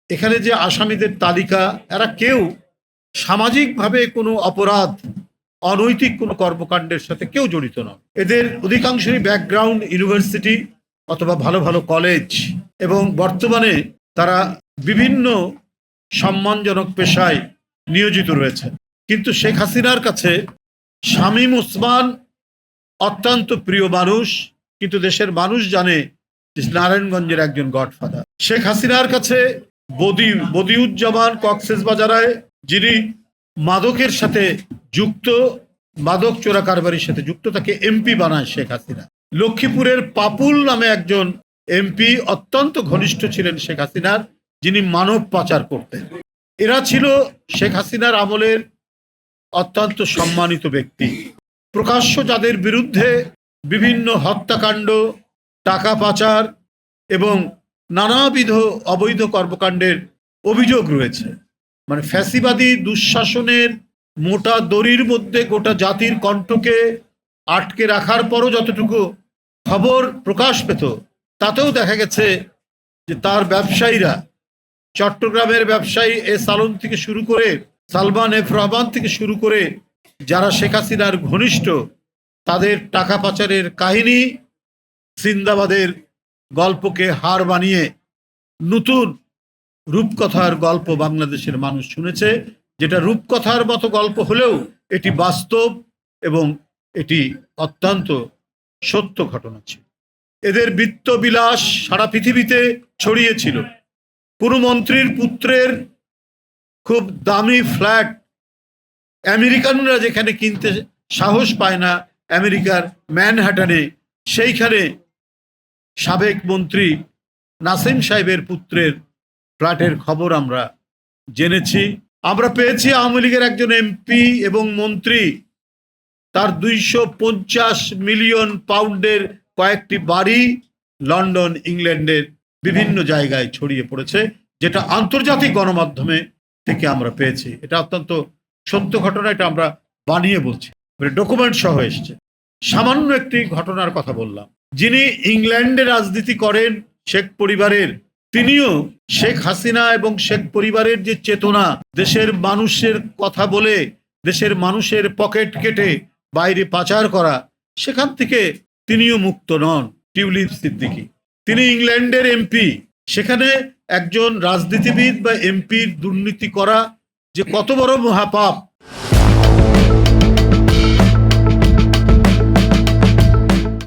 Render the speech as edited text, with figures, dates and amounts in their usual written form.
এখানে যে আসামিদের তালিকা, এরা কেউ সামাজিকভাবে কোনো অপরাধ, অনৈতিক কোনো কর্মকাণ্ডের সাথে কেউ জড়িত নয়। এদের অধিকাংশই ব্যাকগ্রাউন্ড ইউনিভার্সিটি অথবা ভালো ভালো কলেজ, এবং বর্তমানে তারা বিভিন্ন সম্মানজনক পেশায় নিয়োজিত রয়েছে। কিন্তু শেখ হাসিনার কাছে শামীম ওসমান অত্যন্ত প্রিয় মানুষ, কিন্তু দেশের মানুষ জানে যে নারায়ণগঞ্জের একজন গডফাদার। শেখ হাসিনার কাছে বদিউজ্জামান কক্সবাজারে, যিনি মাদকের সাথে যুক্ত, মাদক চোরা কারবারির সাথে যুক্ত, তাকে এমপি বানায় শেখ হাসিনা। লক্ষ্মীপুরের পাপুল নামে একজন এমপি অত্যন্ত ঘনিষ্ঠ ছিলেন শেখ হাসিনার, যিনি মানব পাচার করতেন। এরা ছিল শেখ হাসিনার আমলের অত্যন্ত সম্মানিত ব্যক্তি। প্রকাশ্য যাদের বিরুদ্ধে বিভিন্ন হত্যাকাণ্ড, টাকা পাচার এবং নানাবিধ অবৈধ কর্মকাণ্ডের অভিযোগ রয়েছে। মানে ফ্যাসিবাদী দুঃশাসনের মোটা দড়ির মধ্যে গোটা জাতির কণ্ঠকে আটকে রাখার পরও যতটুকু খবর প্রকাশ পেত, তাতেও দেখা গেছে যে তার ব্যবসায়ীরা, চট্টগ্রামের ব্যবসায়ী এস আলম থেকে শুরু করে সালমান এফ রহমান থেকে শুরু করে যারা শেখ হাসিনার ঘনিষ্ঠ, তাদের টাকা পাচারের কাহিনী, সিন্দাবাদের গল্পকে হার বানিয়ে নতুন রূপকথার গল্প বাংলাদেশের মানুষ শুনেছে, যেটা রূপকথার মতো গল্প হলেও এটি বাস্তব এবং এটি অত্যন্ত সত্য ঘটনা ছিল। এদের বিত্তবিলাস সারা পৃথিবীতে ছড়িয়েছিল। কোনো মন্ত্রীর পুত্রের খুব দামি ফ্ল্যাট আমেরিকানরা যেখানে কিনতে সাহস পায় না, আমেরিকার ম্যানহাটনে, সেইখানে সাবেক মন্ত্রী নাসিম সাহেবের পুত্রের ফ্ল্যাটের খবর আমরা জেনেছি। আমরা পেয়েছি আওয়ামী লীগের একজন এমপি এবং মন্ত্রী, তার 250 মিলিয়ন পাউন্ডের কয়েকটি বাড়ি লন্ডন, ইংল্যান্ডের বিভিন্ন জায়গায় ছড়িয়ে পড়েছে, যেটা আন্তর্জাতিক গণমাধ্যমে থেকে আমরা পেয়েছি। এটা অত্যন্ত সত্য ঘটনা, এটা আমরা বানিয়ে বলছি, ডকুমেন্ট সহ এসছে। সামান্য একটি ঘটনার কথা বললাম। যিনি ইংল্যান্ডে রাজনীতি করেন শেখ পরিবারের, তিনিও শেখ হাসিনা এবং শেখ পরিবারের যে চেতনা, দেশের মানুষের কথা বলে দেশের মানুষের পকেট কেটে বাইরে পাচার করা, সেখান থেকে তিনিও মুক্ত নন। টিউলিপ সিদ্দিকী, তিনি ইংল্যান্ডের এমপি। সেখানে একজন রাজনীতিবিদ বা এমপির দুর্নীতি করা যে কত বড় মহাপাপ,